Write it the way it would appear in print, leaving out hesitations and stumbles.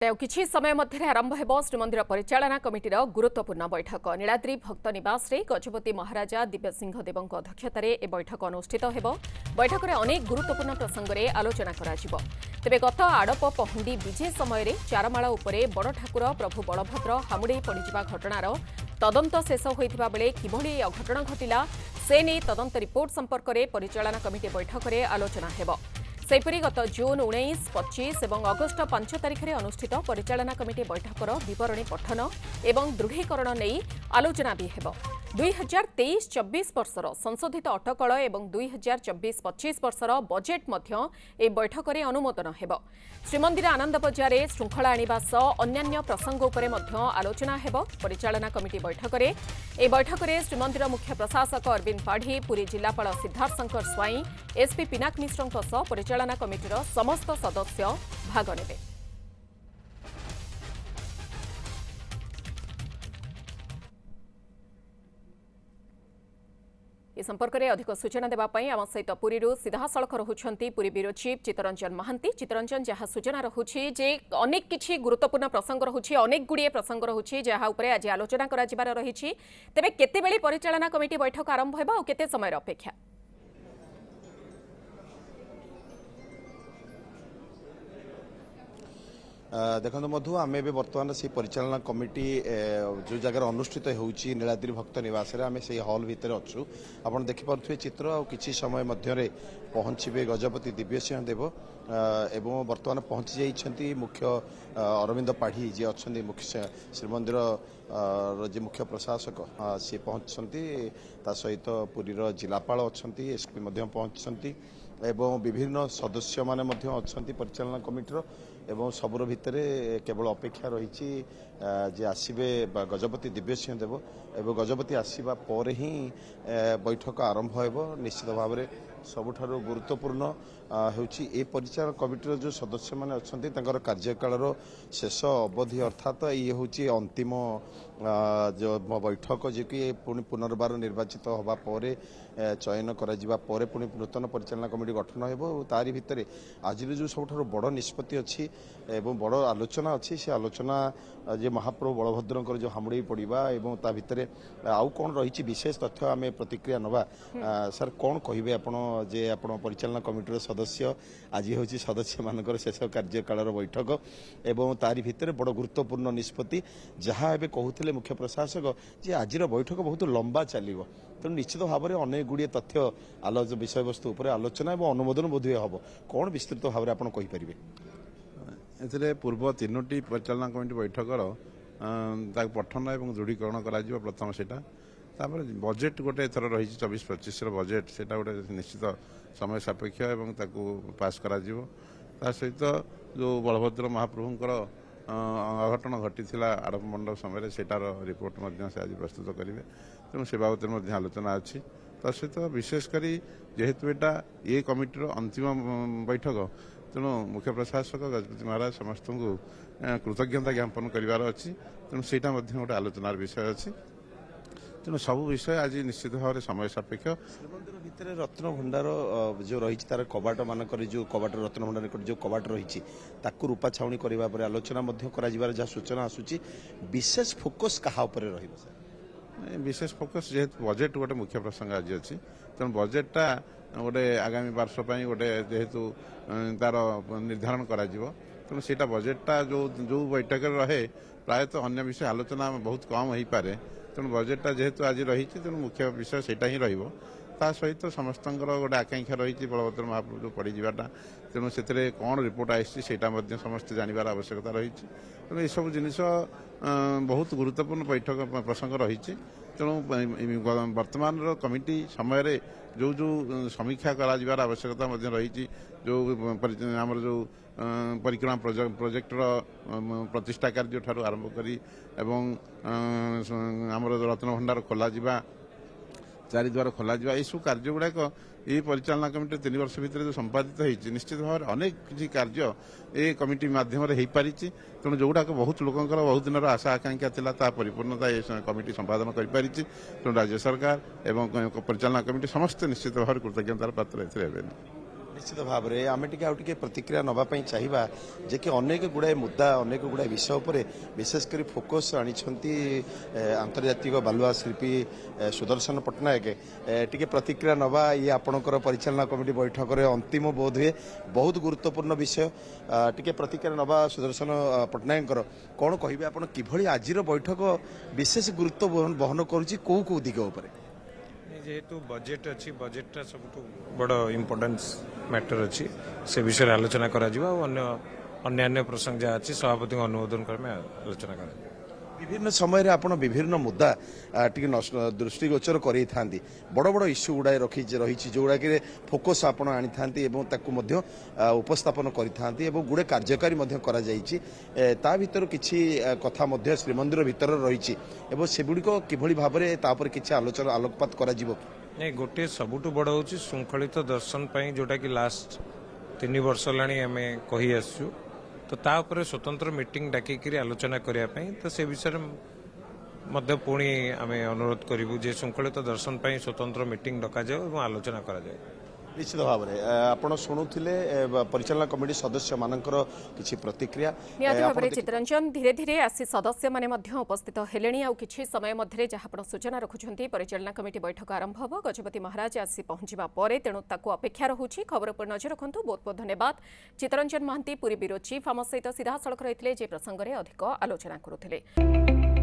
तेउ किछि समय मध्य आरंभ हेब श्रीमंदिर परिचालना कमिटीर गुरुत्वपूर्ण बैठक नीलाद्री भक्त निवास रे गजपति महाराजा दिव्यसिंह देव अध्यक्षतार ए बैठक अनुष्ठित हेब। बैठक में अनेक गुरुत्वपूर्ण प्रसंग में आलोचना कराजिबो। तेबे गत आड़प पहुंडी विजे समय चारमाला उपरे बड़ ठाकुर प्रभु बलभद्र हामुड़ी पड़िजिबा घटनार तदंत शेष होइथिबा बेले किभଳି अघटन घटिला से नै तदंत रिपोर्ट संपर्क में परिचालना कमिटी बैठक में आलोचना हेब। सेपरी गत जून 19, 25 और अगस्ट 5 तारिख में अनुष्ठित परिचालना कमिटी बैठकर विवरणी पठन और दृढ़ीकरण नहीं आलोचना भी हेब। 2023-24 वर्षर संशोधित अटकल और 2024-25 वर्षर बजेट मध्य ए बैठक में अनुमोदन हेब। श्रीमंदिर आनंद बजार श्रृंखला आनिबा सह अन्यान्य प्रसंग उपरे मध्य आलोचना हेब। परिचालना कमिटी बैठक में ए बैठक में श्रीमंदिर मुख्य प्रशासक अरविंद पाढ़ी, पुरी जिलापाल सिद्धार्थ शंकर स्वाई, एसपी पिनाक मिश्रଙ୍କ सह परिचालना कमिटीर समस्त सदस्य भाग नेबे। ए संपर्क में अधिक सूचना देवाई आम सहित पुरी सीधा सड़क रहुंट पुरी ब्यूरो चीफ चित्तरंजन महांती। चित्तरंजन जहाँ सूचना रहुछि जे अनेक किछि गुरुत्वपूर्ण प्रसंग रहुछि, अनेक गुड़िए प्रसंग रहुछि जहाँ उपरे आज आलोचना कराजिबार रहिछि। तेबे केतेबेले परिचालना कमिटी बैठक आरंभ हेबा और केते समय अपेक्षा? देखो मधु आम ए बर्तमान से परिचालना कमिटी जो जगह अनुष्ठित होउची नीलाद्री भक्त निवास आम से हॉल भितर अच्छु। आपड़ देखिपे चित्र आ कि समय मध्य पहुँचे गजपति दिव्यसिंह देव एवं बर्तमान पहुँची जाइछंती मुख्य अरविंद पाढ़ी जी अच्छा मुख्य श्रीमंदिर जे मुख्य प्रशासक सी पहुँचती सहित पुरीर जिलापाल अच्छा एसपी पहुँचती एवं विभिन्न सदस्य माने अच्छा परिचालना कमिटीर एवं सबुर भितर केवल अपेक्षा रही जे आसबे गजपति दिव्यसिंह देव एवं गजपति आसवा पर ही बैठक आरंभ हो। निश्चित भाव में सबुठारु गुरुत्वपूर्ण होउची ए परिचालन कमिटीर जो सदस्य माने अछंती तंकर कार्यकालर शेष अवधि अर्थात ये होउची अंतिम जो बैठक जे कि पुनर्बार निर्वाचित होबा परे चयन करा जिबा परे पुणी नूतन परिचालन कमिटी गठन हेबो। तारि भितरे आज जो सबुठारु बड़ निष्पत्ति अछि एवं बड़ आलोचना अच्छी से आलोचना जे महाप्रभु बलभद्रंकर जो हामुड़ी पड़ा एवं ता भितर आउ कौन रही विशेष तथ्य आम प्रतिक्रिया नवा। सर कौन कहे आपण जे आपण परिचालना कमिटीर सदस्य आज हूँ सदस्य मानकर शेष कार्यकाल बैठक एवं तारि भितर बड़ गुरुत्वपूर्ण निष्पत्ति जहाँ एवं कहते मुख्य प्रशासक जे आज बैठक बहुत लंबा चलो तेणु निश्चित भाव में अनेक गुड़िए तथ्य विषय वस्तु आलोचना और अनुमोदन बोधे हम कौन विस्तृत भाव में आपड़ कहींपारे? ए पूर्व तीनोटी परिचालना कमिटी बैठकर पठन और दृढ़ीकरण कर प्रथम से बजेट गोटे एथर रही 24-25 बजेट से गोटे निश्चित समय सापेक्ष एवं पास करा सहित जो बलभद्र महाप्रभुंकर अघटन घटी आड़प मंडप समय सेटार रिपोर्ट से आज प्रस्तुत करेंगे। तेणु से बाबद आलोचना अच्छी सहित विशेषकर जेहेतु यहाँ ये कमिटीर अंतिम बैठक तेणु मुख्य प्रशासक गजपति महाराज समस्त को कृतज्ञता ज्ञापन करार अच्छी। तेणु से गोटे आलोचनार विषय अच्छी। तेणु सब विषय आज निश्चित भाव में समय सापेक्ष। श्रीमंदिर भितर रत्न भंडार जो रही तार कबाट मानक जो कबाट रत्न भंडार जो कबाट रही रूपा छाउणी करने पर आलोचना जहाँ सूचना आसूची विशेष फोकस क्या विशेष फोकस जेहेतु बजेट गोटे मुख्य प्रसंग आज अच्छी तेणु बजेटा गोटे आगामी वर्ष गोटे जेहेतु तार निर्धारण करा तेणु से बजेटा जो बैठक रहे प्रायतः अन्य विषय आलोचना बहुत कम हो पारे। तेणु बजेटा जेहेतु आज रही तेणु मुख्य विषय सेटा ही ता सहित समस्त गोटे आकांक्षा रही बलभद्र महाप्रभु जो पड़ जाटा तेणु से कौन रिपोर्ट आसी समस्त जानवर आवश्यकता रही। तेणु ये सब जिन बहुत गुरुत्वपूर्ण बैठक प्रसंग रही। तेणु वर्तमान कमिटी समय जो जो समीक्षा कर आवश्यकता रही जो आमर जो परिक्रमा प्रोजेक्टर प्रतिष्ठा कार्य ठारू आरंभ करी एवं आमर रत्न भंडार खोल चारिद्वार खोल यू कार्य गुड़ाक ये परिचालना कमिटी 3 वर्ष भितर जो संपादित होती निश्चित भाव में अनेक किसी कार्य ये कमिटी माध्यम से पारी। तेणु जोगुड़ाक बहुत लोकंर बहुत दिन आशा आकांक्षा था परिपूर्णता ये कमिटी संपादन कर पारी। तेणु राज्य सरकार एवं परिचालना कमिटी समस्त निश्चित भाव में कृतज्ञतार पात्र। निश्चित भाव में आम टे प्रतिक्रिया नापी चाहिए जे कि अनेक गुड़ाए मुद्दा अनेक गुड़ाए विषय उपर विशेषकर फोकस आनी आंतर्जातिक बालुआ शिल्पी सुदर्शन पट्टनायक टी प्रतिक्रिया नवा ये आपणकर परिचालना कमिटी बैठक में अंतिम बोध हुए बहुत गुरुत्वपूर्ण विषय टी प्रतिक्रिया नवा सुदर्शन पट्टनायक कौन कहे आप कि आज बैठक विशेष गुरुत्व बहन कौ दिग उपर जेहेतु बजेट अच्छी बजेटा सब बड़ इम्पोर्टेंस मैटर अच्छी से विषय आलोचना करा जिवा और अन्य प्रसंग जहाँ अच्छी सभापति अनुमोदन कर आलोचना करा विभिन्न समय आपण विभिन्न मुद्दा दृष्टिगोचर कर बड़ बड़ इश्यू गुड़ाए रही जो गुड़ाक फोकस आपण आनी था उपस्थापन कर गुड़े कार्यकारी ता भीतर किसी कथा श्रीमंदिर भीतर रही सेगुड़िक किभली भाव में तापर किसी आलोचना आलोकपात करा नहीं गोटे सबुठु बड़ हूँ श्रृंखलित दर्शन पर जोटा कि लास्ट 3 वर्ष लाणी आम कही आसु तो ता उपरे स्वतंत्र मीटिंग डाकिकी आलोचना करने तो से विषय में पुणी आम अनुरोध करूँ जे श्रृंखलित दर्शन पर स्वतंत्र मीटिंग डक जाए आलोचना करा जाए निश्चित भाव में आपण शुणुले परिचालना कमिटी सदस्य मानकर किछि प्रतिक्रिया नियत भाव में चित्रंजन धीरे धीरे आसी सदस्य माने मध्य उपस्थित हेलेनी आ किछि समय मध्य जहाँ आपण सूचना रखुछंती परिचालना कमिटी बैठक आरंभ होब गजपति महाराज आसी पहुंचवा परे तेणु ताकू अपेक्षा रहुछि खबर पर नजर रखंतु बहुत बहुत धन्यवाद चित्रंजन महांती पुरी ब्यूरो चीफ आम सहित सीधा सड़क रहितले जे प्रसंग रे अधिक आलोचना करुथिले।